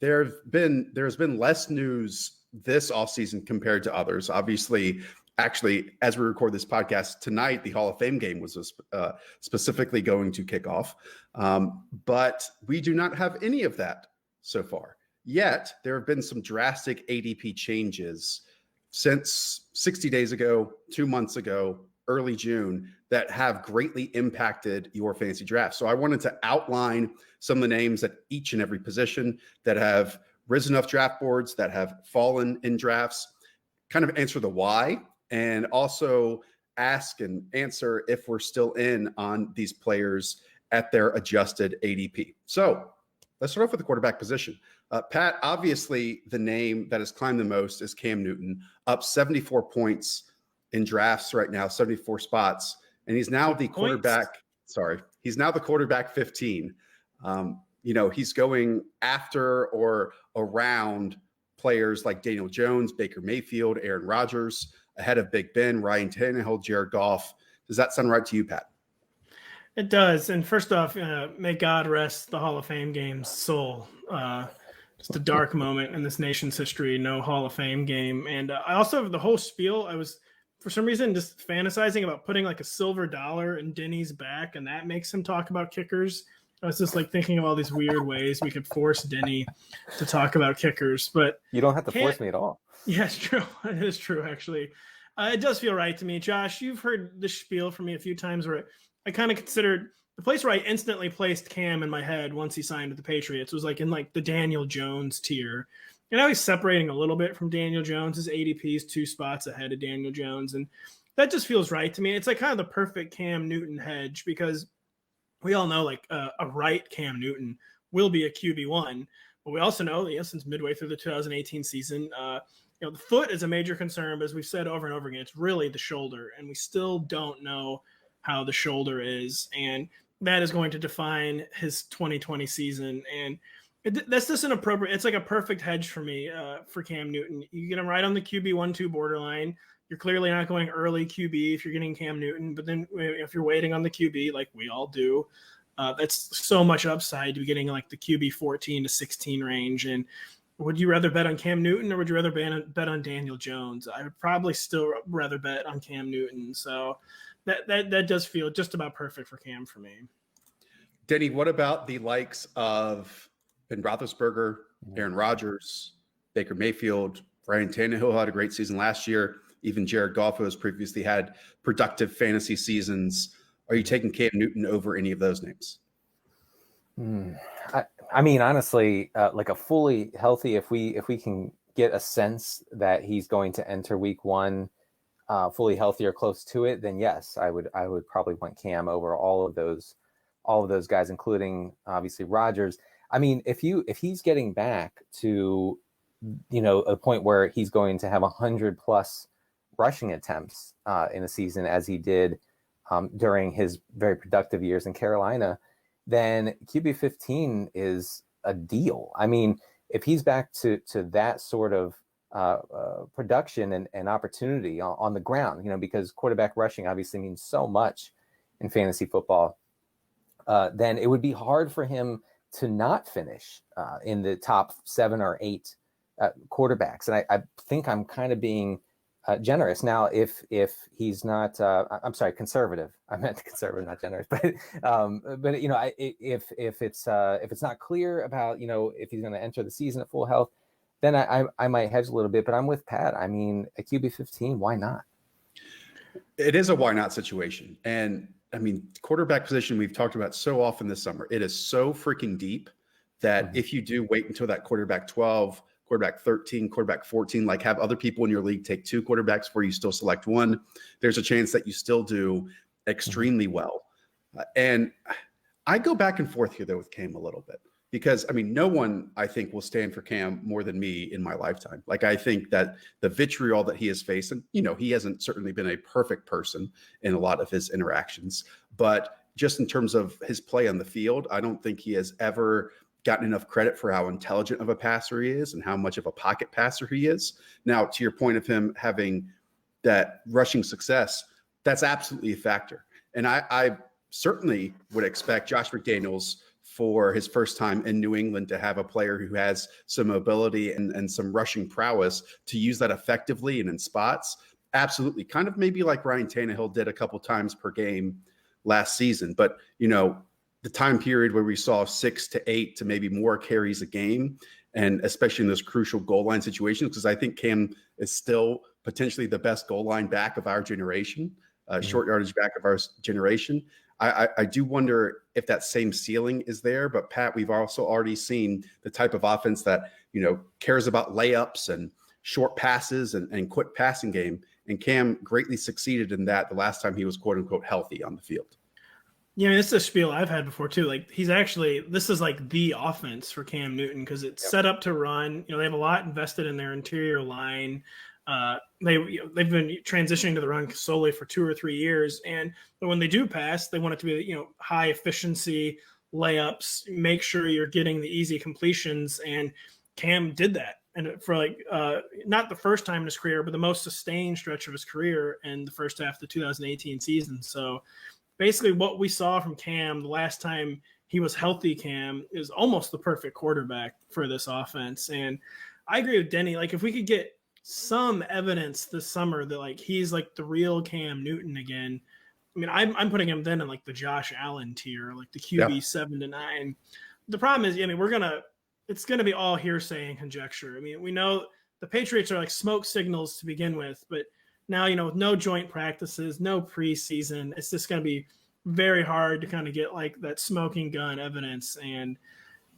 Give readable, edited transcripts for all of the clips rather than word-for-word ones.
there's been less news this offseason compared to others. Obviously, actually, as we record this podcast tonight, the Hall of Fame game was specifically going to kick off. But we do not have any of that so far. Yet, there have been some drastic ADP changes since 60 days ago, 2 months ago, early June, that have greatly impacted your fantasy draft. So I wanted to outline some of the names at each and every position that have risen off draft boards, that have fallen in drafts, kind of answer the why, and also ask and answer if we're still in on these players at their adjusted ADP. So let's start off with the quarterback position. Pat, obviously the name that has climbed the most is Cam Newton, up 74 points in drafts right now, 74 spots. And he's now the quarterback. He's now the quarterback 15. He's going after or around players like Daniel Jones, Baker Mayfield, Aaron Rodgers, ahead of Big Ben, Ryan Tannehill, Jared Goff. Does that sound right to you, Pat? It does. And first off, may God rest the Hall of Fame game's soul. Just a dark moment in this nation's history, no Hall of Fame game. And I also, the whole spiel, I was, for some reason, just fantasizing about putting like a silver dollar in Denny's back, and that makes him talk about kickers. I was just like thinking of all these weird ways we could force Denny to talk about kickers. But you don't have to force me at all. Yeah, it's true. It is true, actually. It does feel right to me. Josh, you've heard this spiel from me a few times where I kind of considered the place where I instantly placed Cam in my head once he signed with the Patriots was like in like the Daniel Jones tier. And I was separating a little bit from Daniel Jones. His ADP is 2 spots ahead of Daniel Jones. And that just feels right to me. It's like kind of the perfect Cam Newton hedge because we all know like a right Cam Newton will be a QB1. But we also know, since midway through the 2018 season, the foot is a major concern. But as we've said over and over again, it's really the shoulder. And we still don't know how the shoulder is. And that is going to define his 2020 season. And that's just inappropriate. It's like a perfect hedge for me for Cam Newton. You get him right on the QB 1-2 borderline. You're clearly not going early QB if you're getting Cam Newton. But then if you're waiting on the QB, like we all do, that's so much upside to be getting like the QB 14 to 16 range. And would you rather bet on Cam Newton or would you rather bet on Daniel Jones? I would probably still rather bet on Cam Newton. So that does feel just about perfect for Cam for me. Denny, what about the likes of Ben Roethlisberger, Aaron Rodgers, Baker Mayfield, Ryan Tannehill had a great season last year. Even Jared Goff, who has previously had productive fantasy seasons. Are you taking Cam Newton over any of those names? I mean, honestly, like a fully healthy, if we can get a sense that he's going to enter week 1 fully healthy or close to it, then yes, I would probably want Cam over all of those guys, including obviously Rodgers. I mean, if he's getting back to, a point where he's going to have 100 plus rushing attempts in a season as he did during his very productive years in Carolina, then QB 15 is a deal. I mean, if he's back to that sort of production and opportunity on the ground, because quarterback rushing obviously means so much in fantasy football, then it would be hard for him to not finish in the top 7 or 8 quarterbacks. And I think I'm kind of being generous. Now, if he's not, I'm sorry, conservative. I meant conservative, not generous. But if it's not clear about if he's going to enter the season at full health, then I might hedge a little bit. But I'm with Pat. I mean, a QB 15, why not? It is a why not situation, and I mean, quarterback position we've talked about so often this summer. It is so freaking deep that if you do wait until that quarterback 12. Quarterback 13, quarterback 14, like have other people in your league take 2 quarterbacks where you still select one, there's a chance that you still do extremely well. And I go back and forth here, though, with Cam a little bit because, I mean, no one, I think, will stand for Cam more than me in my lifetime. Like, I think that the vitriol that he has faced, and, he hasn't certainly been a perfect person in a lot of his interactions, but just in terms of his play on the field, I don't think he has ever gotten enough credit for how intelligent of a passer he is and how much of a pocket passer he is. Now, to your point of him having that rushing success, that's absolutely a factor. And I certainly would expect Josh McDaniels for his first time in New England to have a player who has some mobility and some rushing prowess to use that effectively and in spots. Absolutely. Kind of maybe like Ryan Tannehill did a couple times per game last season. But, the time period where we saw 6 to 8 to maybe more carries a game, and especially in those crucial goal line situations, because I think Cam is still potentially the best goal line back of our generation, short yardage back of our generation. I do wonder if that same ceiling is there. But Pat, we've also already seen the type of offense that, cares about layups and short passes and quick passing game. And Cam greatly succeeded in that the last time he was quote unquote healthy on the field. Yeah, this is a spiel I've had before too. Like this is like the offense for Cam Newton because it's set up to run. They have a lot invested in their interior line. They've been transitioning to the run solely for 2 or 3 years, but when they do pass, they want it to be high efficiency layups. Make sure you're getting the easy completions, and Cam did that. And for not the first time in his career, but the most sustained stretch of his career in the first half of the 2018 season. So basically what we saw from Cam the last time he was healthy, Cam is almost the perfect quarterback for this offense. And I agree with Denny. Like if we could get some evidence this summer that he's like the real Cam Newton again. I mean, I'm putting him then in like the Josh Allen tier, like the QB 7 to 9. The problem is, it's going to be all hearsay and conjecture. I mean, we know the Patriots are like smoke signals to begin with, but now, with no joint practices, no preseason, it's just going to be very hard to kind of get like that smoking gun evidence. And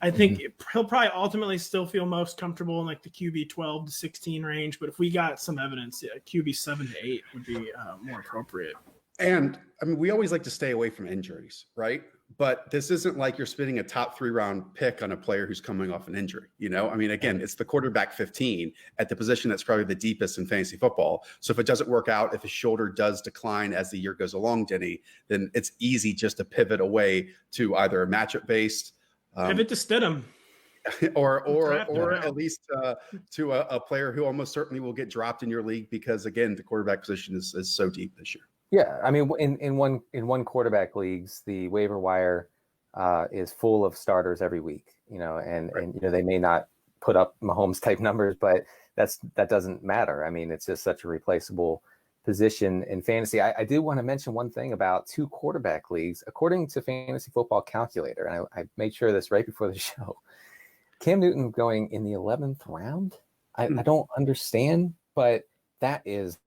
I think he'll probably ultimately still feel most comfortable in like the QB 12 to 16 range. But if we got some evidence, QB 7 to 8 would be more appropriate. And I mean, we always like to stay away from injuries, right? But this isn't like you're spending a top 3 round pick on a player who's coming off an injury. I mean, again, it's the quarterback 15 at the position that's probably the deepest in fantasy football. So if it doesn't work out, if his shoulder does decline as the year goes along, Denny, then it's easy just to pivot away to either a matchup based pivot to Stidham. or at least to a player who almost certainly will get dropped in your league because, again, the quarterback position is so deep this year. Yeah, I mean, in one quarterback leagues, the waiver wire is full of starters every week. And they may not put up Mahomes type numbers, but that doesn't matter. I mean, it's just such a replaceable position in fantasy. I do want to mention one thing about 2 quarterback leagues, according to Fantasy Football Calculator, and I made sure of this right before the show. Cam Newton going in the 11th round. I don't understand, but that is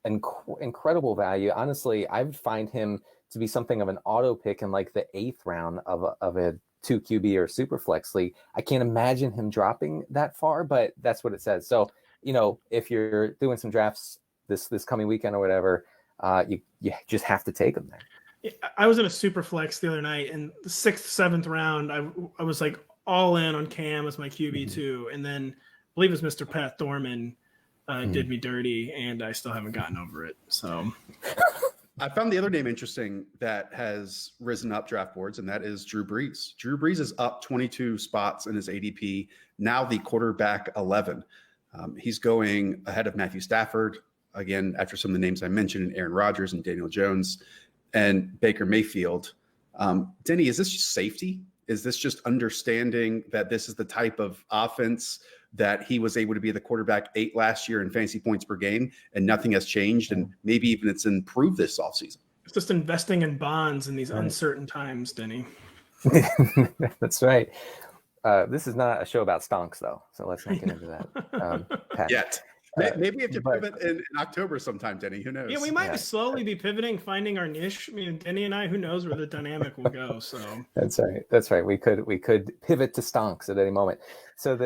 incredible value. Honestly, I would find him to be something of an auto pick in like the 8th round of a 2 QB or super flex league. I can't imagine him dropping that far, but that's what it says. So, if you're doing some drafts this coming weekend or whatever, you just have to take him there. I was in a super flex the other night, and the 6th, 7th round, I was like all in on Cam as my QB2, and then I believe it was Mr. Pat Thorman did me dirty, and I still haven't gotten over it. So I found the other name interesting that has risen up draft boards, and that is Drew Brees. Drew Brees is up 22 spots in his ADP, now the quarterback 11. He's going ahead of Matthew Stafford, again, after some of the names I mentioned, Aaron Rodgers and Daniel Jones and Baker Mayfield. Denny, is this just safety? Is this just understanding that this is the type of offense that he was able to be the quarterback 8 last year in fantasy points per game, and nothing has changed, and maybe even it's improved this offseason? It's just investing in bonds in these uncertain times, Denny. That's right. This is not a show about stonks, though, so let's not get into that. Pat. Yet. Maybe if you pivot in October sometime, Denny, who knows? Yeah, we might slowly be pivoting, finding our niche. I mean, Denny and I, who knows where the dynamic will go. So that's right. We could pivot to stonks at any moment. So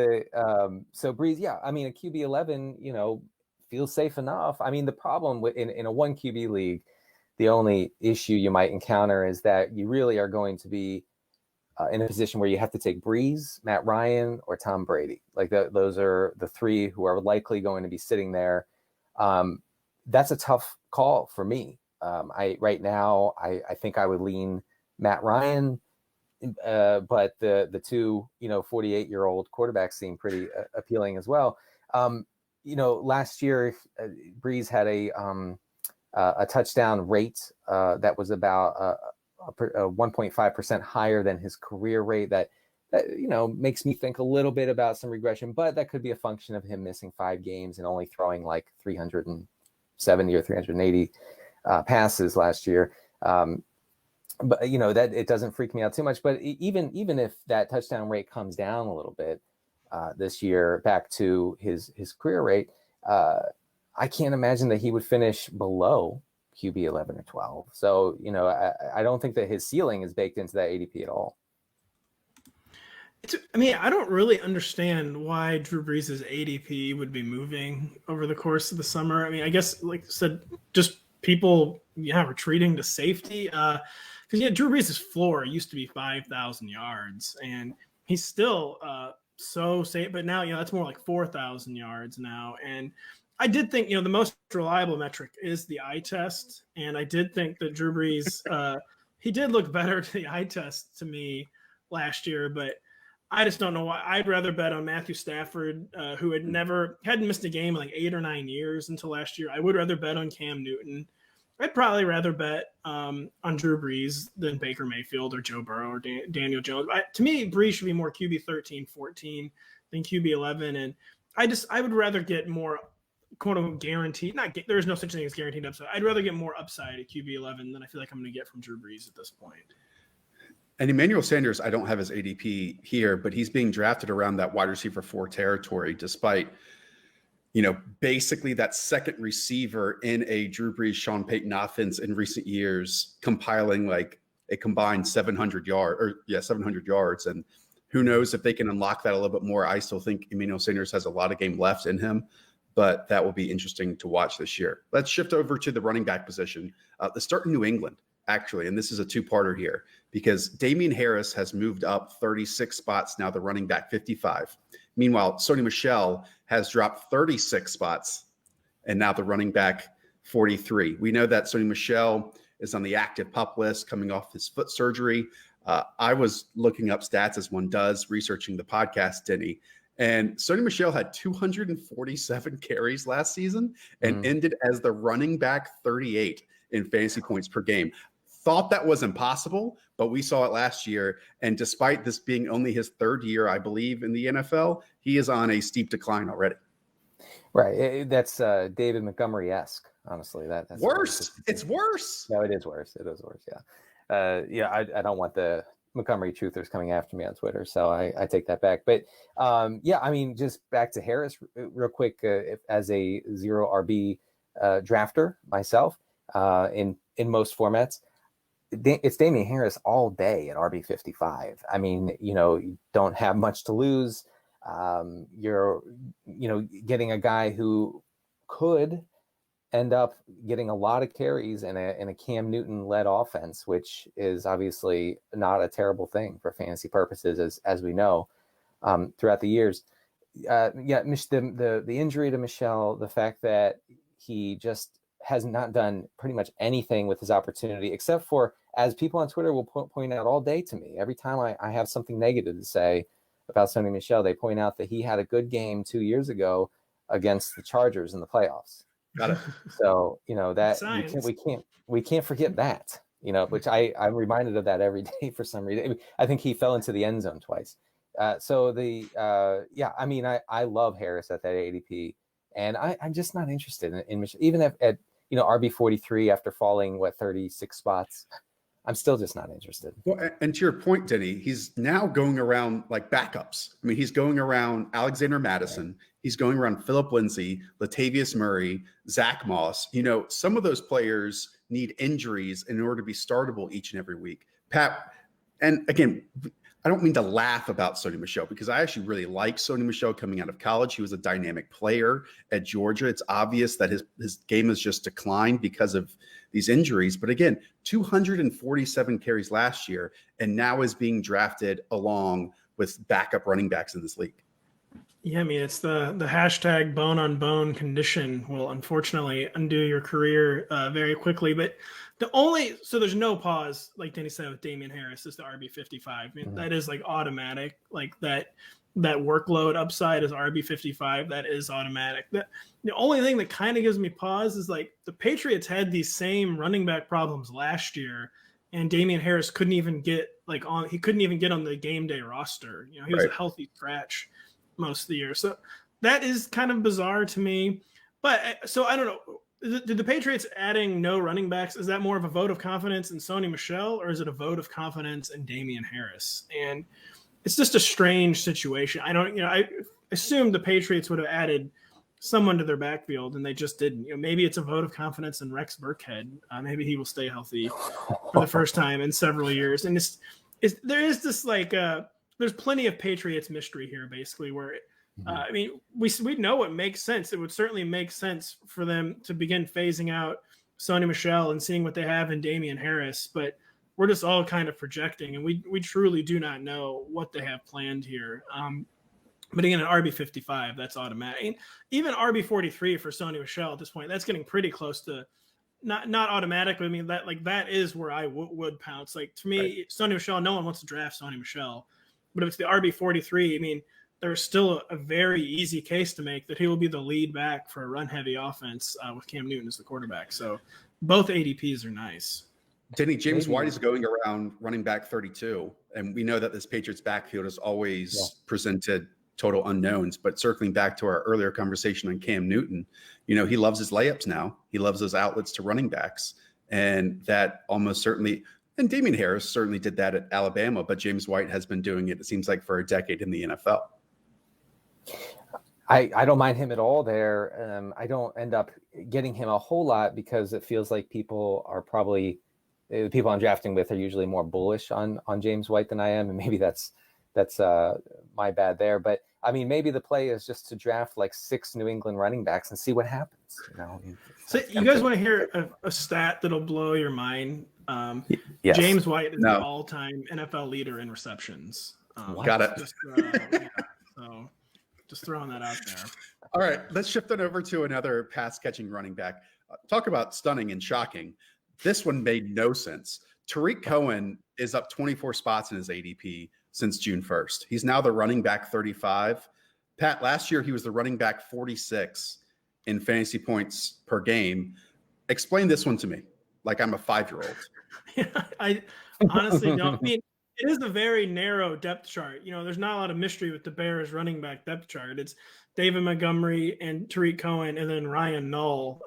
so Breeze, yeah, I mean, a QB 11, feels safe enough. I mean, the problem in a 1 QB league, the only issue you might encounter is that you really are going to be in a position where you have to take Breeze, Matt Ryan, or Tom Brady. Like those are the 3 who are likely going to be sitting there. That's a tough call for me. Right now, I think I would lean Matt Ryan, but the 2 48-year-old quarterbacks seem pretty appealing as well. Last year, Breeze had a touchdown rate that was about 1.5% higher than his career rate. That makes me think a little bit about some regression, but that could be a function of him missing 5 games and only throwing like 370 or 380 passes last year. But that it doesn't freak me out too much. But even if that touchdown rate comes down a little bit this year back to his career rate, I can't imagine that he would finish below QB 11 or 12. So I don't think that his ceiling is baked into that ADP at all. I don't really understand why Drew Brees' ADP would be moving over the course of the summer. I mean, I guess, like I said, just people, retreating to safety. Because, Drew Brees' floor used to be 5,000 yards, and he's still so safe. But now, that's more like 4,000 yards now. And I did think, the most reliable metric is the eye test. And I did think that Drew Brees, he did look better to the eye test to me last year, but I just don't know why. I'd rather bet on Matthew Stafford, who hadn't missed a game in like 8 or 9 years until last year. I would rather bet on Cam Newton. I'd probably rather bet on Drew Brees than Baker Mayfield or Joe Burrow or Daniel Jones. To me, Brees should be more QB 13, 14 than QB 11. And I would rather get more quote unquote guaranteed. There is no such thing as guaranteed upside. I'd rather get more upside at QB 11 than I feel like I'm going to get from Drew Brees at this point. And Emmanuel Sanders, I don't have his ADP here, but he's being drafted around that wide receiver 4 territory, despite, basically that second receiver in a Drew Brees, Sean Payton offense in recent years, compiling like a combined 700 yards. And who knows if they can unlock that a little bit more. I still think Emmanuel Sanders has a lot of game left in him, but that will be interesting to watch this year. Let's shift over to the running back position. Let's start in New England, actually, and this is a two-parter here, because Damian Harris has moved up 36 spots, now the running back 55. Meanwhile, Sony Michel has dropped 36 spots and now the running back 43. We know that Sony Michel is on the active PUP list coming off his foot surgery. I was looking up stats as one does, researching the podcast, Denny, and Sony Michel had 247 carries last season and ended as the running back 38 in fantasy points per game. Thought that was impossible, but we saw it last year. And despite this being only his 3rd year, I believe, in the NFL, he is on a steep decline already. Right. That's David Montgomery-esque, honestly. That's worse. It's worse. No, it is worse. It is worse. Yeah. I don't want the Montgomery truthers coming after me on Twitter, so I take that back. But just back to Harris real quick, as a 0 RB drafter myself, in most formats, it's Damian Harris all day at RB 55. I mean, you don't have much to lose. You're getting a guy who could end up getting a lot of carries in a Cam Newton led offense, which is obviously not a terrible thing for fantasy purposes, as we know throughout the years. The injury to Michel, the fact that he just has not done pretty much anything with his opportunity, except for, as people on Twitter will point out all day to me, every time I have something negative to say about Sony Michel, they point out that he had a good game 2 years ago against the Chargers in the playoffs. Got it. So, that we can't forget that, which I'm reminded of that every day for some reason. I think he fell into the end zone twice. I love Harris at that ADP, and I'm just not interested in Michel, even at RB 43 after falling 36 spots. I'm still just not interested. Well, and to your point, Denny, he's now going around like backups. I mean, he's going around Alexander Madison. Right. He's going around Phillip Lindsay, Latavius Murray, Zach Moss. Some of those players need injuries in order to be startable each and every week. Pat, and again, I don't mean to laugh about Sony Michel, because I actually really like Sony Michel coming out of college. He was a dynamic player at Georgia. It's obvious that his game has just declined because of these injuries. But again, 247 carries last year, and now is being drafted along with backup running backs in this league. Yeah, I mean, it's the hashtag bone on bone condition will unfortunately undo your career very quickly. But there's no pause, like Denny said, with Damian Harris is the RB 55. I mean, that is like automatic. Like that workload upside is RB 55. That is automatic. The only thing that kind of gives me pause is like the Patriots had these same running back problems last year, and Damian Harris couldn't even get on the game day roster. He was a healthy scratch most of the year. So that is kind of bizarre to me. But so I don't know. Did the Patriots adding no running backs, is that more of a vote of confidence in Sony Michel, or is it a vote of confidence in Damian Harris? And it's just a strange situation. I assumed the Patriots would have added someone to their backfield, and they just didn't. Maybe it's a vote of confidence in Rex Burkhead. Maybe he will stay healthy for the first time in several years. And there is this there's plenty of Patriots mystery here, basically, where we know it makes sense. It would certainly make sense for them to begin phasing out Sony Michel and seeing what they have in Damian Harris, but we're just all kind of projecting, and we truly do not know what they have planned here. But again, an RB55, that's automatic. Even RB43 for Sony Michel at this point, that's getting pretty close to not automatic. But I mean, that is where I would pounce. To me, Sony Michel, no one wants to draft Sony Michel, but if it's the RB43, I mean, there's still a very easy case to make that he will be the lead back for a run-heavy offense with Cam Newton as the quarterback. So both ADPs are nice. Denny, James White is going around running back 32, and we know that this Patriots backfield has always presented total unknowns. But circling back to our earlier conversation on Cam Newton, he loves his layups now. He loves those outlets to running backs, and that almost certainly – and Damian Harris certainly did that at Alabama, but James White has been doing it seems like, for a decade in the NFL. I don't mind him at all there. I don't end up getting him a whole lot because it feels like people the people I'm drafting with are usually more bullish on James White than I am. And maybe that's my bad there. But I mean, maybe the play is just to draft 6 New England running backs and see what happens. So you guys want to hear a stat that'll blow your mind? Yes. James White is the all-time NFL leader in receptions. Got it. So just throwing that out there. All right, let's shift it over to another pass-catching running back. Talk about stunning and shocking. This one made no sense. Tariq Cohen is up 24 spots in his ADP since June 1st. He's now the running back 35. Pat, last year he was the running back 46 in fantasy points per game. Explain this one to me like I'm a 5-year-old. I honestly don't. I mean, it is a very narrow depth chart. There's not a lot of mystery with the Bears running back depth chart. It's David Montgomery and Tariq Cohen and then Ryan Null.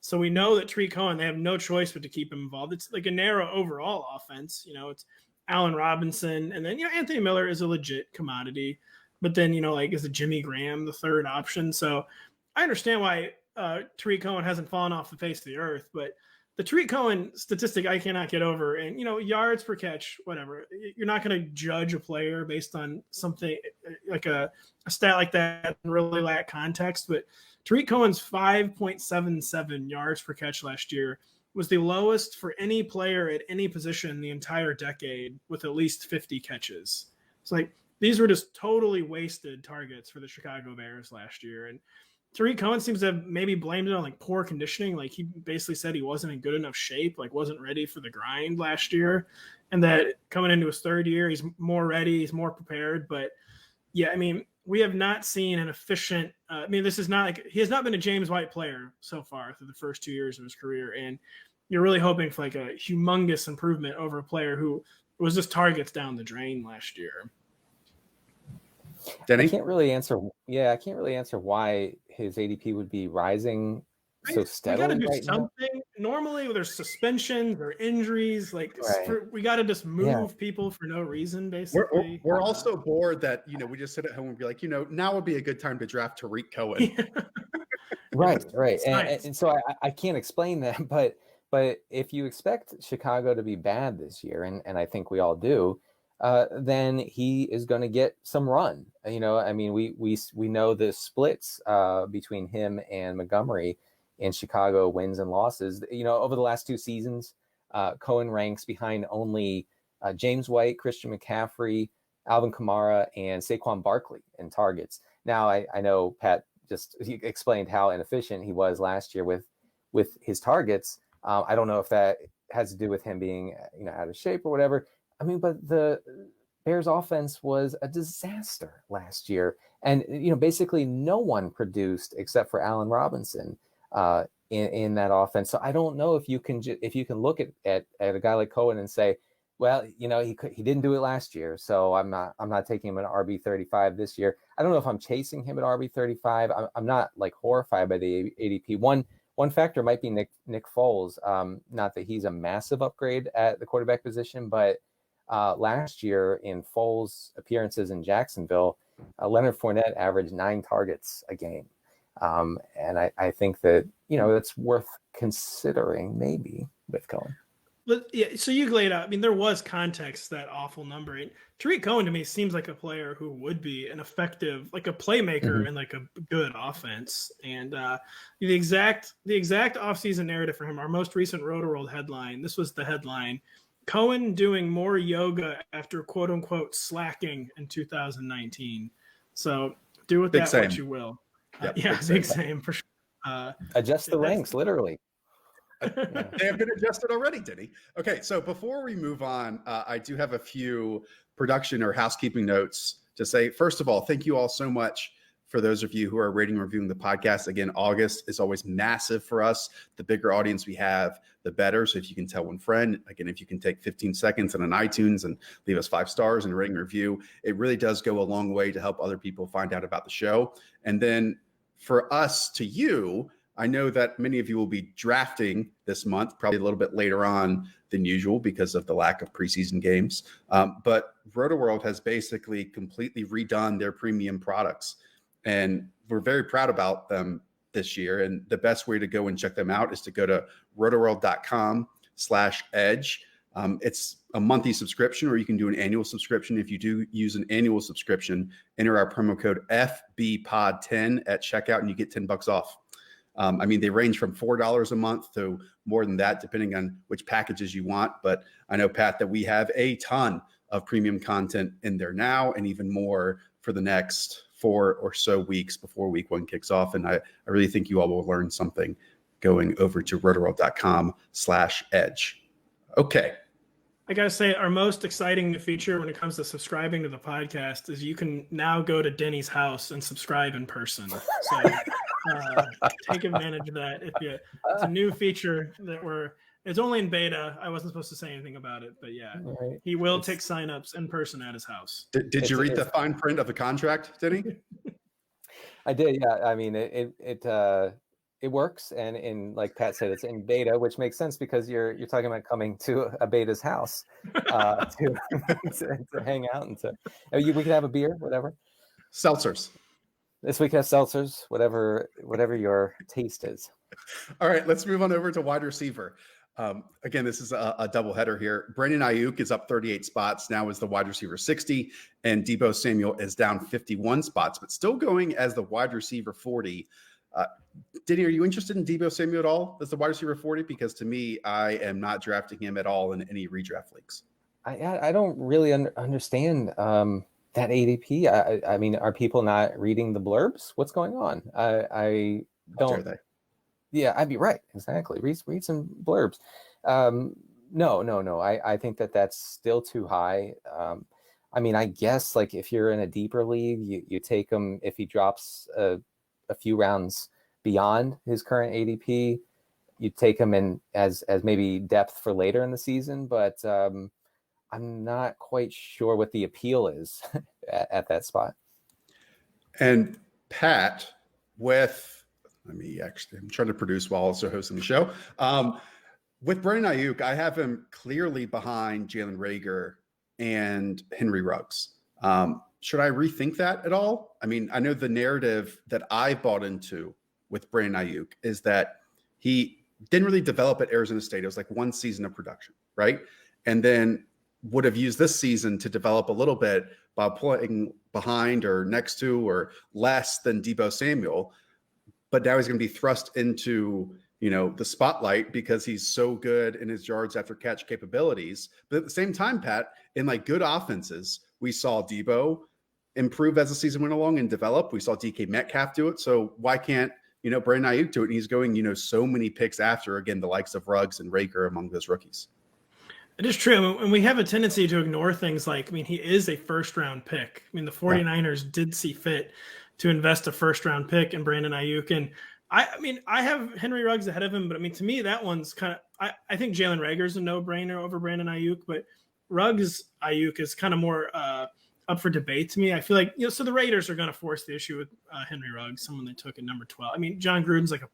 So we know that Tariq Cohen, they have no choice but to keep him involved. It's like a narrow overall offense. It's Allen Robinson. And then, Anthony Miller is a legit commodity. But then, is it Jimmy Graham, the third option? So I understand why Tariq Cohen hasn't fallen off the face of the earth. But the Tariq Cohen statistic I cannot get over. And, yards per catch, whatever. You're not going to judge a player based on something like a stat like that and really lack context. But Tariq Cohen's 5.77 yards per catch last year was the lowest for any player at any position the entire decade with at least 50 catches. It's these were just totally wasted targets for the Chicago Bears last year. And Tariq Cohen seems to have maybe blamed it on poor conditioning. He basically said he wasn't in good enough shape, wasn't ready for the grind last year. And that coming into his third year, he's more ready, he's more prepared. But yeah, I mean, we have not seen an efficient this is not he has not been a James White player so far through the first 2 years of his career. And you're really hoping for a humongous improvement over a player who was just targets down the drain last year. Denny? I can't really answer why his ADP would be rising so steadily. We got to do right something. Now. Normally, there's suspensions or injuries. We got to just move people for no reason. Basically, we're also bored that we just sit at home and be like, now would be a good time to draft Tariq Cohen. Right. Nice. And so I can't explain that, but if you expect Chicago to be bad this year, and I think we all do, then he is going to get some run. We know the splits between him and Montgomery in Chicago wins and losses. Over the last 2 seasons, Cohen ranks behind only James White, Christian McCaffrey, Alvin Kamara, and Saquon Barkley in targets. Now, I know Pat he explained how inefficient he was last year with his targets. I don't know if that has to do with him being out of shape or whatever. I mean, but the Bears offense was a disaster last year. And, basically no one produced except for Allen Robinson. in that offense. So I don't know if you can look at a guy like Cohen and say, well, he didn't do it last year, so I'm not taking him at RB35 this year. I don't know if I'm chasing him at RB35. I'm not like horrified by the ADP. One factor might be Nick Foles. Not that he's a massive upgrade at the quarterback position, but last year in Foles' appearances in Jacksonville, Leonard Fournette averaged 9 targets a game. And I think that, that's worth considering maybe with Cohen. But yeah, so you laid out, I mean, there was context to that awful number. And Tariq Cohen to me seems like a player who would be an effective, like a playmaker in like a good offense. And the exact offseason narrative for him, our most recent Rotoworld headline, this was the headline: Cohen doing more yoga after quote unquote slacking in 2019. So do with that what you will. Yep, big same for sure. Adjust the ranks, literally. They have been adjusted already, Denny. Okay, so before we move on, I do have a few production or housekeeping notes to say. First of all, thank you all so much for those of you who are rating and reviewing the podcast. Again, August is always massive for us. The bigger audience we have, the better. So if you can tell one friend, again, if you can take 15 seconds on an iTunes and leave us 5 stars and rating and review, it really does go a long way to help other people find out about the show. And then for us to you, I know that many of you will be drafting this month, probably a little bit later on than usual because of the lack of preseason games. But Rotoworld has basically completely redone their premium products, and we're very proud about them this year. And the best way to go and check them out is to go to rotoworld.com/edge. It's a monthly subscription, or you can do an annual subscription. If you do use an annual subscription, enter our promo code FBPOD10 at checkout and you get $10 off. I mean, they range from $4 a month to more than that, depending on which packages you want. But I know, Pat, that we have a ton of premium content in there now, and even more for the next 4 or so weeks before week 1 kicks off. And I really think you all will learn something going over to rotoworld.com/edge. Okay. I got to say, our most exciting new feature when it comes to subscribing to the podcast is you can now go to Denny's house and subscribe in person. So take advantage of that. It's a new feature that it's only in beta. I wasn't supposed to say anything about it, but yeah, right. He will take signups in person at his house. Did you read the fine print of the contract, Denny? I did. Yeah. I mean, it works, and like Pat said, it's in beta, which makes sense because you're talking about coming to a beta's house to hang out and we can have a beer, whatever. Seltzers. This week has seltzers, whatever your taste is. All right, let's move on over to wide receiver. Again, this is a doubleheader here. Brandon Ayuk is up 38 spots, now is the wide receiver 60, and Deebo Samuel is down 51 spots, but still going as the wide receiver 40. Denny, are you interested in Deebo Samuel at all as the wide receiver 40? Because to me, I am not drafting him at all in any redraft leagues. I don't really understand that ADP. I mean, are people not reading the blurbs? What's going on? I don't. How dare they? Yeah, I'd be right. Exactly. Read some blurbs. No. I think that's still too high. I mean, I guess like if you're in a deeper league, you take him if he drops a few rounds beyond his current ADP, you take him in as maybe depth for later in the season. But I'm not quite sure what the appeal is at that spot. And Pat, I'm trying to produce while also hosting the show. With Brandon Ayuk, I have him clearly behind Jalen Reagor and Henry Ruggs. Should I rethink that at all? I mean, I know the narrative that I bought into with Brandon Ayuk is that he didn't really develop at Arizona State. It was like 1 season of production, right? And then would have used this season to develop a little bit by playing behind or next to or less than Deebo Samuel. But now he's going to be thrust into, the spotlight because he's so good in his yards after catch capabilities. But at the same time, Pat, in like good offenses, we saw Deebo improve as the season went along and develop. We saw DK Metcalf do it. So why can't, Brandon Ayuk do it? And he's going, so many picks after, again, the likes of Ruggs and Reagor among those rookies. It is true. And we have a tendency to ignore things like, he is a first-round pick. The 49ers did see fit to invest a first-round pick in Brandon Ayuk. And I mean, I have Henry Ruggs ahead of him, but I mean, to me, that one's kind of. I think Jalen Reagor's a no-brainer over Brandon Ayuk, but Ruggs Ayuk is kind of more up for debate to me. I feel like so the Raiders are going to force the issue with Henry Ruggs, someone they took at number 12. I mean, John Gruden's like a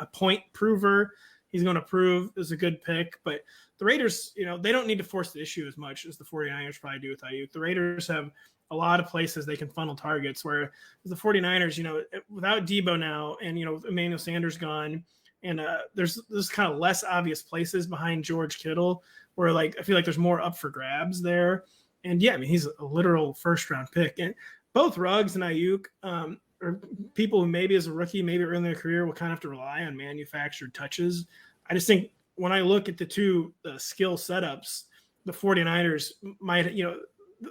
point prover. He's going to prove is a good pick, but the Raiders, they don't need to force the issue as much as the 49ers probably do with Ayuk. The Raiders have a lot of places they can funnel targets, where the 49ers, without Debo now and, Emmanuel Sanders gone, and there's kind of less obvious places behind George Kittle where I feel like there's more up for grabs there. And yeah, I mean, he's a literal first round pick, and both Ruggs and Ayuk are people who maybe as a rookie, maybe early in their career will kind of have to rely on manufactured touches. I just think when I look at the two skill setups, the 49ers might,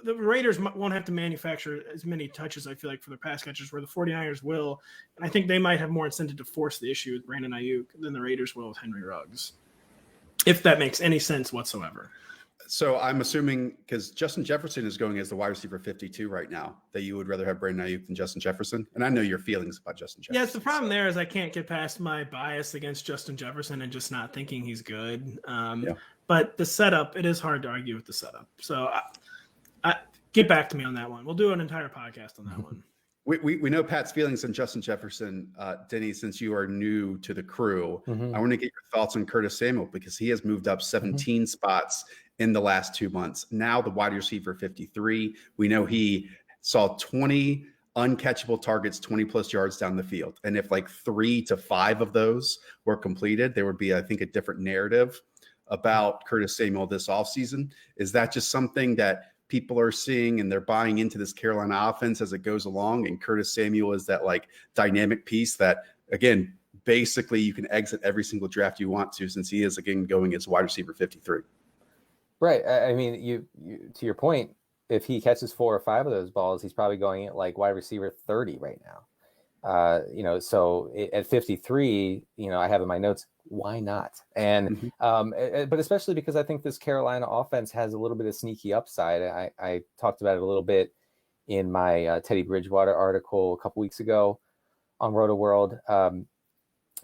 the Raiders won't have to manufacture as many touches, I feel like, for their pass catchers, where the 49ers will. And I think they might have more incentive to force the issue with Brandon Ayuk than the Raiders will with Henry Ruggs, if that makes any sense whatsoever. So I'm assuming, because Justin Jefferson is going as the wide receiver 52 right now, that you would rather have Brandon Ayuk than Justin Jefferson. And I know your feelings about Justin Jefferson. Yes, the problem there is I can't get past my bias against Justin Jefferson and just not thinking he's good. But the setup, it is hard to argue with the setup. So I get back to me on that one. We'll do an entire podcast on that one. We know Pat's feelings on Justin Jefferson. Denny, since you are new to the crew, I want to get your thoughts on Curtis Samuel, because he has moved up 17 spots in the last 2 months. Now the wide receiver 53. We know he saw 20 uncatchable targets, 20 plus yards down the field. And if 3 to 5 of those were completed, there would be, I think, a different narrative about Curtis Samuel this offseason. Is that just something that people are seeing and they're buying into this Carolina offense as it goes along? And Curtis Samuel is that dynamic piece that, again, basically you can exit every single draft you want to, since he is, again, going as wide receiver 53. Right. I mean, you to your point, if he catches 4 or 5 of those balls, he's probably going at wide receiver 30 right now. So at 53, I have in my notes, why not? And but especially because I think this Carolina offense has a little bit of sneaky upside. I talked about it a little bit in my Teddy Bridgewater article a couple weeks ago on Rotoworld.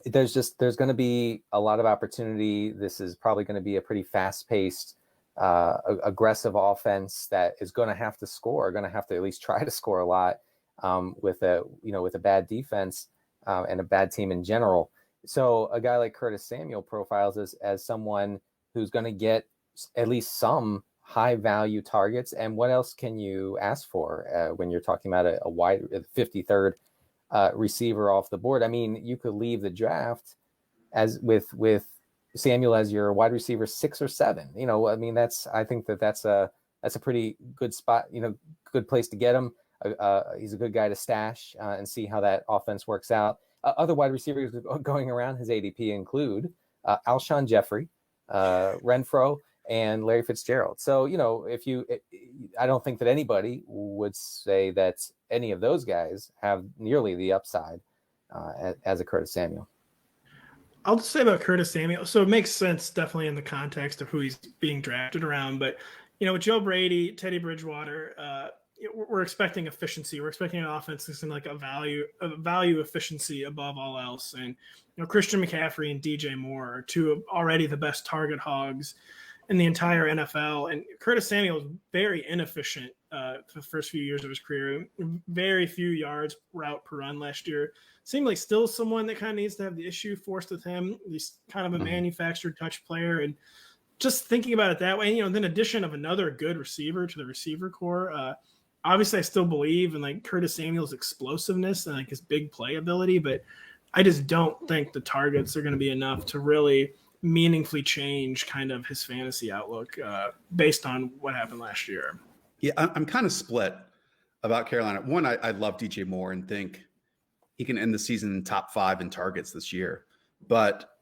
There's going to be a lot of opportunity. This is probably going to be a pretty fast-paced, aggressive offense that is going to have to score, going to have to at least try to score a lot with a bad defense and a bad team in general. So a guy like Curtis Samuel profiles as someone who's going to get at least some high value targets. And what else can you ask for when you're talking about a wide 53rd receiver off the board? I mean, you could leave the draft as with Samuel as your wide receiver 6 or 7. I think that's a pretty good spot, good place to get him. He's a good guy to stash and see how that offense works out. Other wide receivers going around his ADP include Alshon Jeffrey, Renfro, and Larry Fitzgerald. So, I don't think that anybody would say that any of those guys have nearly the upside as a Curtis Samuel. I'll just say about Curtis Samuel. So it makes sense definitely in the context of who he's being drafted around. But, with Joe Brady, Teddy Bridgewater, we're expecting efficiency. We're expecting an offense that's in a value efficiency above all else. And, Christian McCaffrey and DJ Moore are two of already the best target hogs in the entire NFL. And Curtis Samuel was very inefficient for the first few years of his career. Very few yards route per run last year. Seemed like still someone that kind of needs to have the issue forced with him. He's kind of a manufactured touch player. And just thinking about it that way, then addition of another good receiver to the receiver core, obviously I still believe in Curtis Samuel's explosiveness and his big play ability, but I just don't think the targets are going to be enough to really meaningfully change kind of his fantasy outlook based on what happened last year. Yeah, I'm kind of split about Carolina. One, I love DJ Moore and think he can end the season in top 5 in targets this year. But,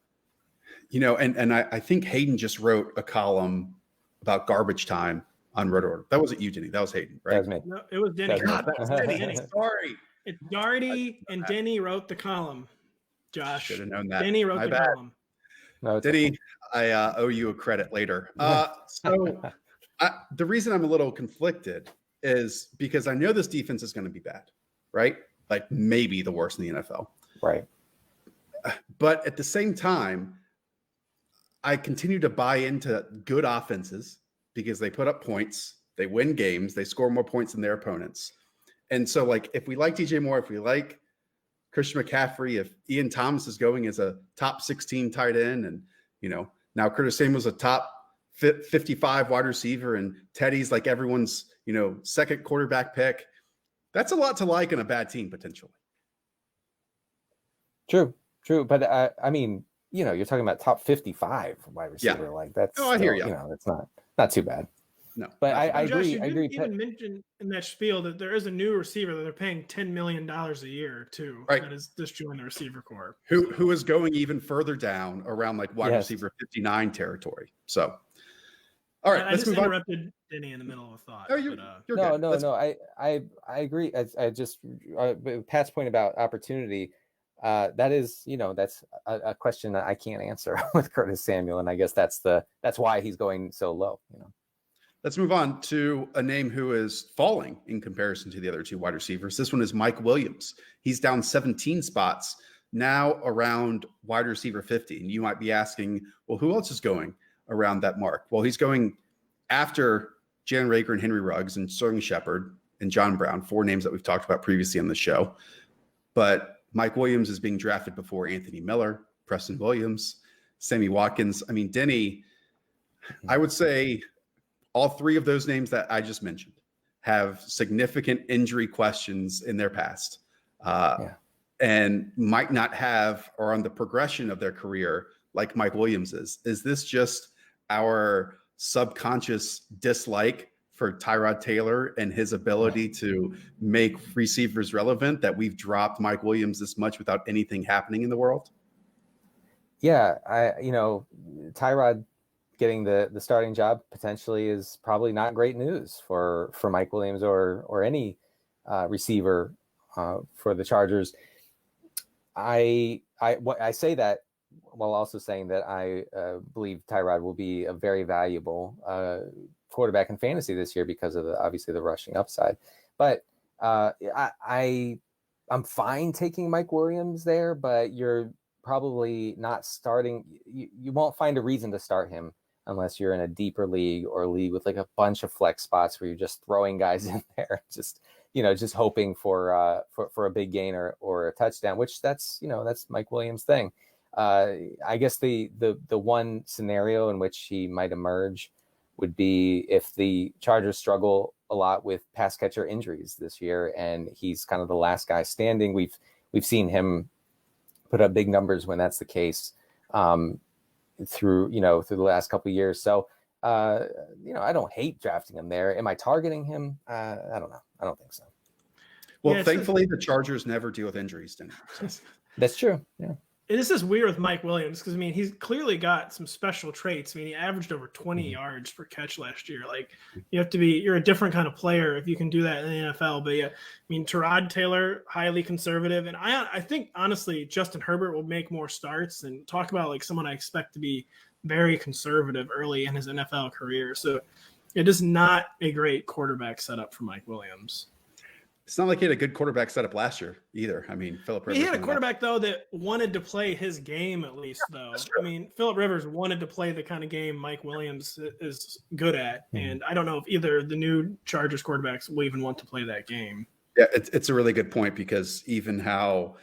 and I think Hayden just wrote a column about garbage time on Rotoworld. That wasn't you, Denny. That was Hayden, right? That was me. No, it was Denny. God, that was Denny. Sorry. It's Darty and Denny wrote the column. Josh. Should have known that. Denny wrote the column. No, Denny, I owe you a credit later. The reason I'm a little conflicted is because I know this defense is going to be bad, right? Maybe the worst in the NFL. Right. But at the same time, I continue to buy into good offenses because they put up points, they win games, they score more points than their opponents. And so, like, if we like DJ Moore, if we like Christian McCaffrey, if Ian Thomas is going as a top 16 tight end, and, now Curtis Samuel's a top 55 wide receiver, and Teddy's like everyone's, second quarterback pick, that's a lot to like in a bad team potentially. True. But I mean, you're talking about top 55 wide receiver. Yeah. Like that's, I hear you. It's not too bad. No, but I agree. Josh, I agree. You even mentioned in that spiel that there is a new receiver that they're paying $10 million a year to. Right. That is just joined the receiver corps. Who is going even further down around like wide receiver 59 territory. So, all right, let's move on. I just interrupted Denny in the middle of a thought. You're good. I agree. I just Pat's point about opportunity. That is, that's a question that I can't answer with Curtis Samuel, and I guess that's why he's going so low. Let's move on to a name who is falling in comparison to the other two wide receivers. This one is Mike Williams. He's down 17 spots, now around wide receiver 50. And you might be asking, well, who else is going around that mark? Well, he's going after Jalen Reagor and Henry Ruggs and Sterling Shepard and John Brown, 4 names that we've talked about previously on the show. But Mike Williams is being drafted before Anthony Miller, Preston Williams, Sammy Watkins. I mean, Denny, I would say all 3 of those names that I just mentioned have significant injury questions in their past and might not have or on the progression of their career like Mike Williams is. Is this just our subconscious dislike for Tyrod Taylor and his ability to make receivers relevant that we've dropped Mike Williams this much without anything happening in the world? Yeah, Tyrod getting the starting job potentially is probably not great news for Mike Williams or any receiver for the Chargers. I say that while also saying that I believe Tyrod will be a very valuable quarterback in fantasy this year because of obviously the rushing upside. But I'm fine taking Mike Williams there, but you're probably not starting. You won't find a reason to start him unless you're in a deeper league or a league with like a bunch of flex spots where you're just throwing guys in there, just hoping for a big gain or a touchdown, which that's Mike Williams' thing. I guess the one scenario in which he might emerge would be if the Chargers struggle a lot with pass catcher injuries this year, and he's kind of the last guy standing. We've seen him put up big numbers when that's the case through the last couple of years. So I don't hate drafting him there. Am I targeting him? I don't know. I don't think so. Well, thankfully the Chargers never deal with injuries, Denny. That's true. Yeah. It is just weird with Mike Williams because, he's clearly got some special traits. He averaged over 20 yards per catch last year. Like, you're a different kind of player if you can do that in the NFL. But yeah, Tyrod Taylor, highly conservative. And I think, honestly, Justin Herbert will make more starts, and talk about like someone I expect to be very conservative early in his NFL career. So it is not a great quarterback setup for Mike Williams. It's not like he had a good quarterback setup last year either. Philip Rivers. He had a quarterback, though, that wanted to play his game at least, though. Philip Rivers wanted to play the kind of game Mike Williams is good at. And I don't know if either the new Chargers quarterbacks will even want to play that game. Yeah, it's a really good point because even how,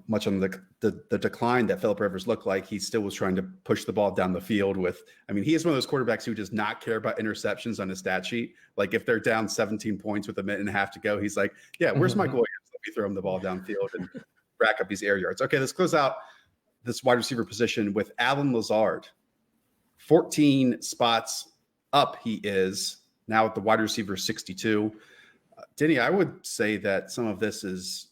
much on the decline that Philip Rivers looked like, he still was trying to push the ball down the field with, he is one of those quarterbacks who does not care about interceptions on his stat sheet. Like if they're down 17 points with a minute and a half to go, he's like, yeah, where's Mike Williams? Let me throw him the ball downfield and rack up these air yards. Okay, let's close out this wide receiver position with Allen Lazard. 14 spots up he is now at the wide receiver 62. Denny, I would say that some of this is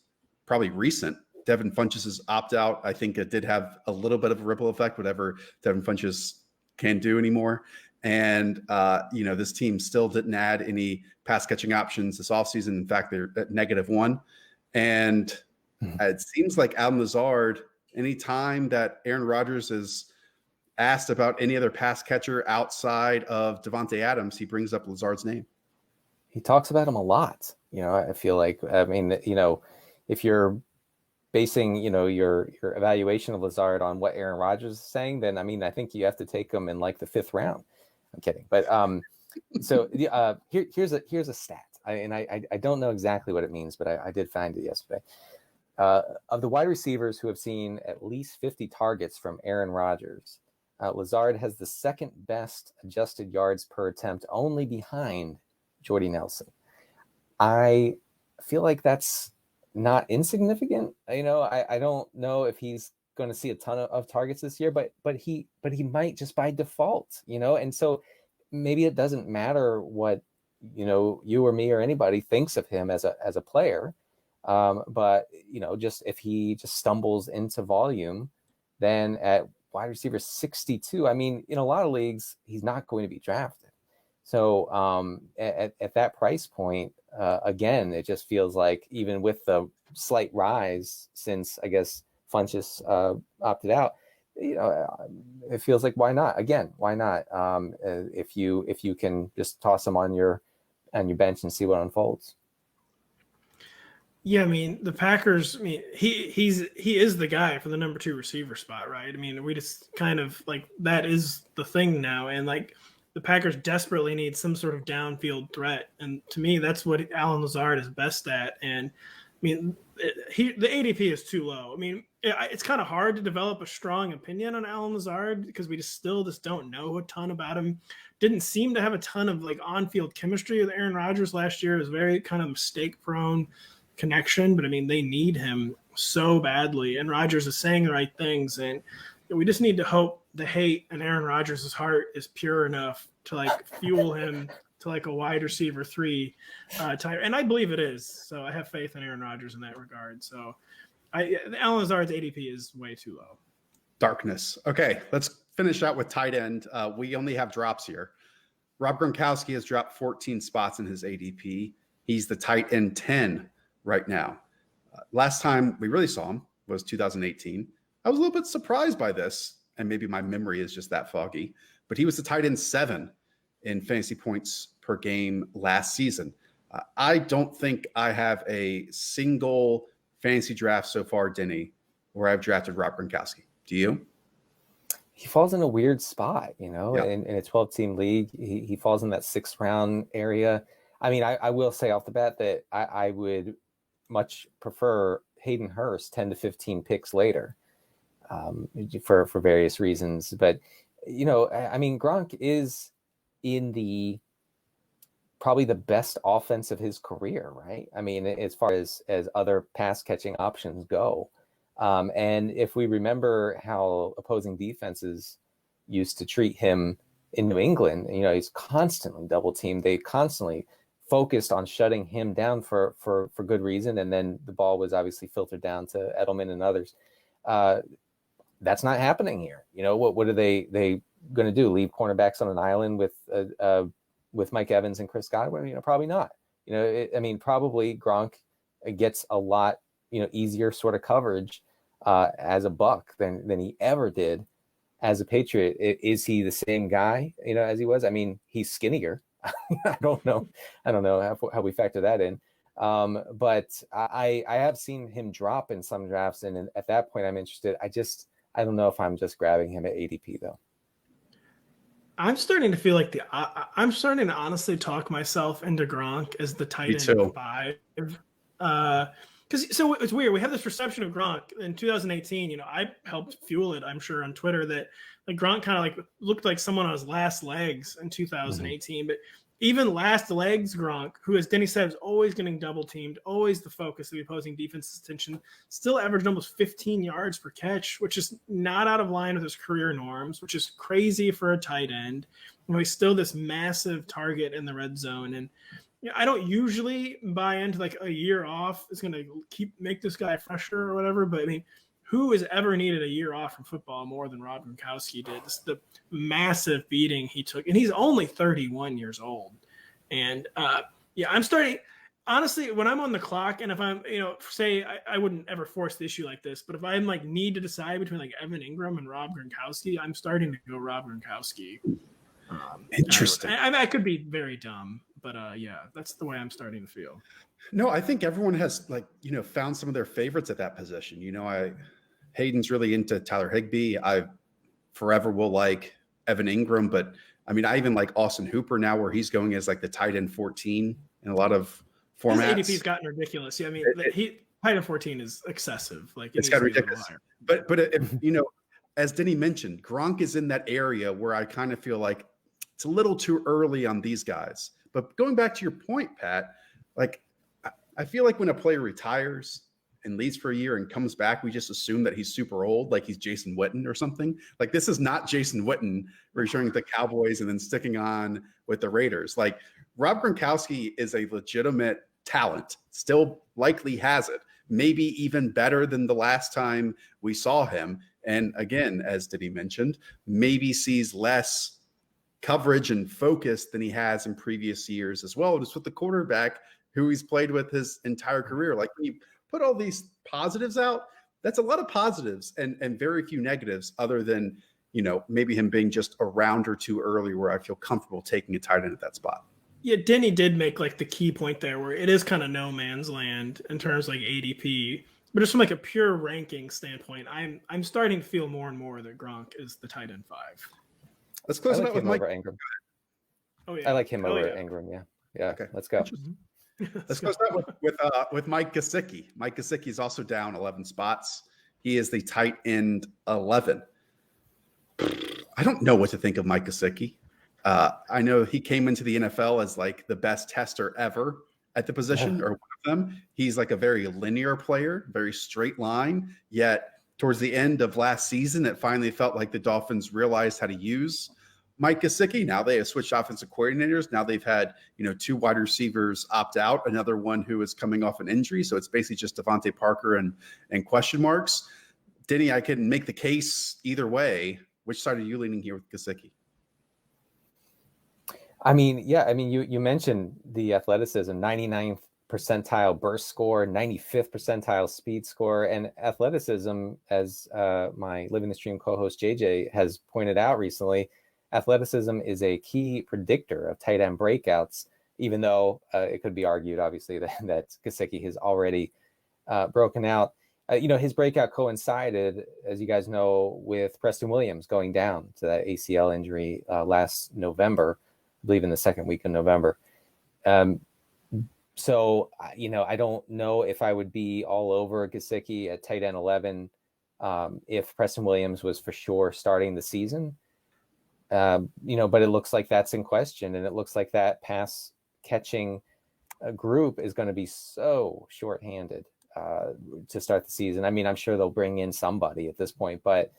probably recent. Devin Funchess' opt-out, I think it did have a little bit of a ripple effect, whatever Devin Funchess can do anymore. And, this team still didn't add any pass-catching options this offseason. In fact, they're at -1. And it seems like Allen Lazard, anytime that Aaron Rodgers is asked about any other pass catcher outside of Devontae Adams, he brings up Lazard's name. He talks about him a lot. I feel like, if you're basing, your evaluation of Lazard on what Aaron Rodgers is saying, then, I mean, I think you have to take him in like the 5th round. I'm kidding. But so here's a stat. I don't know exactly what it means, but I did find it yesterday. Of the wide receivers who have seen at least 50 targets from Aaron Rodgers, Lazard has the 2nd best adjusted yards per attempt, only behind Jordy Nelson. I feel like that's not insignificant. I don't know if he's going to see a ton of targets this year, but he might just by default, and so maybe it doesn't matter what you or me or anybody thinks of him as a player, but just if he just stumbles into volume, then at wide receiver 62, I mean, in a lot of leagues he's not going to be drafted. So at that price point, again, it just feels like even with the slight rise since I guess Funchess opted out, it feels like why not? Again, why not? If you can just toss him on your bench and see what unfolds. Yeah, I mean, the Packers, I mean, he is the guy for the number 2 receiver spot, right? I mean, we just kind of like that is the thing now, and like the Packers desperately need some sort of downfield threat, and to me, that's what Allen Lazard is best at. And I mean, the ADP is too low. I mean, it's kind of hard to develop a strong opinion on Allen Lazard because we still don't know a ton about him. Didn't seem to have a ton of like on-field chemistry with Aaron Rodgers last year. It was very kind of mistake-prone connection, but I mean, they need him so badly, and Rodgers is saying the right things, and we just need to hope the hate in Aaron Rodgers' heart is pure enough to like fuel him to like a wide receiver 3 type, and I believe it is. So I have faith in Aaron Rodgers in that regard. So Allen Lazard's ADP is way too low. Darkness. Okay, let's finish out with tight end. We only have drops here. Rob Gronkowski has dropped 14 spots in his ADP. He's the tight end 10 right now. Last time we really saw him was 2018. I was a little bit surprised by this, and maybe my memory is just that foggy, but he was the tight end 7 in fantasy points per game last season. I don't think I have a single fantasy draft so far, Denny, where I've drafted Rob Gronkowski. Do you? He falls in a weird spot, Yeah. in a 12-team league. He falls in that 6th round area. I mean, I will say off the bat that I would much prefer Hayden Hurst 10 to 15 picks later for various reasons. But, I mean, Gronk is in probably the best offense of his career, right? I mean, as far as other pass catching options go. And if we remember how opposing defenses used to treat him in New England, he's constantly double teamed. They constantly focused on shutting him down for good reason. And then the ball was obviously filtered down to Edelman and others. That's not happening here. What are they going to do? Leave cornerbacks on an island with Mike Evans and Chris Godwin? Probably not. Probably Gronk gets a lot, easier sort of coverage as a Buck than he ever did as a Patriot. Is he the same guy, as he was? I mean, he's skinnier. I don't know how we factor that in. But I have seen him drop in some drafts, and at that point I'm interested. I don't know if I'm just grabbing him at ADP though. I'm starting to feel like I'm starting to honestly talk myself into Gronk as the tight end 5. Because so it's weird. We have this perception of Gronk in 2018. I helped fuel it, I'm sure, on Twitter that like Gronk kind of like looked like someone on his last legs in 2018. Mm-hmm. But even last legs Gronk, who, as Denny said, is always getting double teamed, always the focus of the opposing defense's attention, still averaged almost 15 yards per catch, which is not out of line with his career norms, which is crazy for a tight end. He's still this massive target in the red zone. And I don't usually buy into like a year off is going to make this guy fresher or whatever. But I mean, who has ever needed a year off from football more than Rob Gronkowski did? This is the massive beating he took. And he's only 31 years old. And I'm starting – honestly, when I'm on the clock and if I'm, say I wouldn't ever force the issue like this, but if I'm like need to decide between like Evan Ingram and Rob Gronkowski, I'm starting to go Rob Gronkowski. Interesting. I could be very dumb, But yeah, that's the way I'm starting to feel. No, I think everyone has found some of their favorites at that position. Hayden's really into Tyler Higbee. I forever will like Evan Ingram, but I mean, I even like Austin Hooper now, where he's going as like the tight end 14 in a lot of formats. His ADP's gotten ridiculous. Yeah, I mean, tight end 14 is excessive. Like it's got ridiculous. But if, as Denny mentioned, Gronk is in that area where I kind of feel like it's a little too early on these guys. But going back to your point, Pat, like I feel like when a player retires and leaves for a year and comes back, we just assume that he's super old, like he's Jason Witten or something. Like this is not Jason Witten returning to the Cowboys and then sticking on with the Raiders. Like Rob Gronkowski is a legitimate talent, still likely has it, maybe even better than the last time we saw him. And again, as Diddy mentioned, maybe sees less coverage and focus than he has in previous years as well, just with the quarterback who he's played with his entire career. Like when you put all these positives out, that's a lot of positives and very few negatives, other than, maybe him being just a round or two early where I feel comfortable taking a tight end at that spot. Yeah, Denny did make like the key point there where it is kind of no man's land in terms of like ADP. But just from like a pure ranking standpoint, I'm starting to feel more and more that Gronk is the tight end 5. Let's close it out with Mike Ingram. Oh yeah, I like him over Ingram. Yeah. Okay, let's go. Let's close it out with Mike Gesicki. Mike Gesicki is also down 11 spots. He is the tight end 11. I don't know what to think of Mike Gesicki. I know he came into the NFL as like the best tester ever at the position, or one of them. He's like a very linear player, very straight line. Yet towards the end of last season, it finally felt like the Dolphins realized how to use Mike Gesicki. Now they have switched offensive coordinators. Now they've had, 2 wide receivers opt out, another one who is coming off an injury. So it's basically just Devontae Parker and question marks. Denny, I can make the case either way. Which side are you leaning here with Gesicki? I mean, you mentioned the athleticism, 99th percentile burst score, 95th percentile speed score, and athleticism, as my Living the Stream co-host JJ has pointed out recently, athleticism is a key predictor of tight end breakouts, even though it could be argued, obviously, that Gesicki has already broken out. His breakout coincided, as you guys know, with Preston Williams going down to that ACL injury last November, I believe in the second week of November. So, I don't know if I would be all over Gesicki at tight end 11 if Preston Williams was for sure starting the season. But it looks like that's in question, and it looks like that pass catching group is going to be so shorthanded to start the season. I mean, I'm sure they'll bring in somebody at this point, but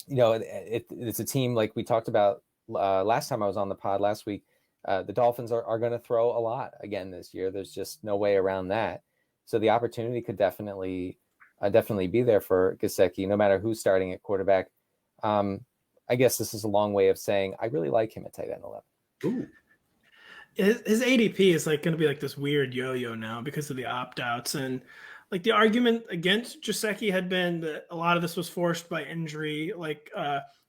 it's a team like we talked about last time I was on the pod last week. The Dolphins are going to throw a lot again this year. There's just no way around that. So the opportunity could definitely be there for Gesicki, no matter who's starting at quarterback. I guess this is a long way of saying I really like him at tight end 11. Ooh. His ADP is like going to be like this weird yo-yo now because of the opt-outs, and like the argument against Gesicki had been that a lot of this was forced by injury, like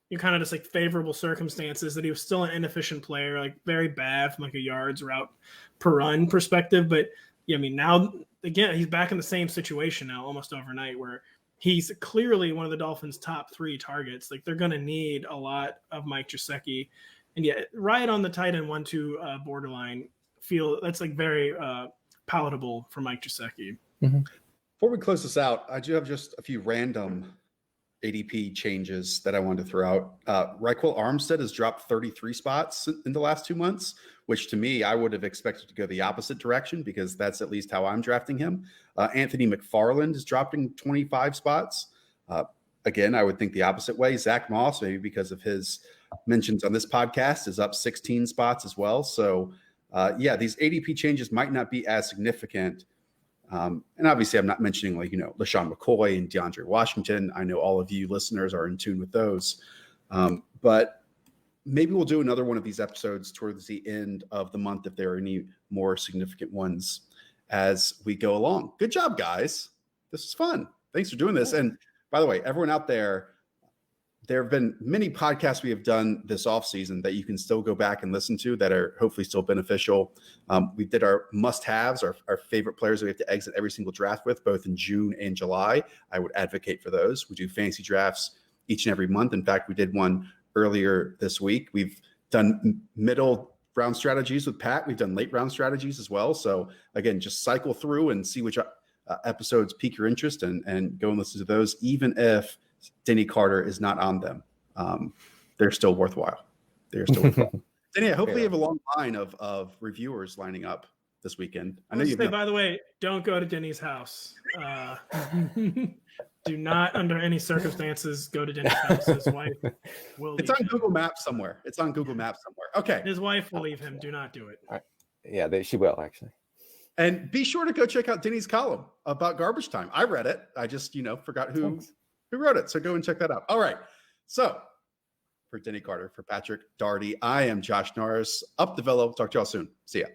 you kind of just like favorable circumstances, that he was still an inefficient player, like very bad from like a yards route per run perspective. But yeah, I mean, now again, he's back in the same situation now almost overnight where he's clearly one of the Dolphins' top 3 targets. Like they're going to need a lot of Mike Gesicki. And yeah, right on the tight end 1-2 borderline, feel that's like very palatable for Mike Gesicki. Mm-hmm. Before we close this out, I do have just a few random ADP changes that I wanted to throw out. Raquel Armstead has dropped 33 spots in the last 2 months, which to me, I would have expected to go the opposite direction because that's at least how I'm drafting him. Anthony McFarland is dropping 25 spots. Again, I would think the opposite way. Zach Moss, maybe because of his mentions on this podcast, is up 16 spots as well. So these ADP changes might not be as significant. And obviously I'm not mentioning LaShawn McCoy and DeAndre Washington. I know all of you listeners are in tune with those. But maybe we'll do another one of these episodes towards the end of the month if there are any more significant ones as we go along. Good job, guys. This is fun. Thanks for doing this. And by the way, everyone out there, there have been many podcasts we have done this offseason that you can still go back and listen to that are hopefully still beneficial. We did our must-haves, our favorite players that we have to exit every single draft with, both in June and July. I would advocate for those. We do fantasy drafts each and every month. In fact, we did one earlier this week. We've done middle round strategies with Pat. We've done late round strategies as well. So again, just cycle through and see which episodes pique your interest and go and listen to those, even if Denny Carter is not on them. They're still worthwhile. Denny, hopefully you have a long line of reviewers lining up this weekend. I know you. By the way, don't go to Denny's house. Do not, under any circumstances, go to Denny's house. His wife will. It's on Google Maps somewhere. Okay. His wife will leave him. Do not do it. All right. Yeah, she will actually. And be sure to go check out Denny's column about garbage time. I read it. I just, forgot who wrote it. So go and check that out. All right. So for Denny Carter, for Patrick Daugherty, I am Josh Norris. Up the Velo. Talk to y'all soon. See ya.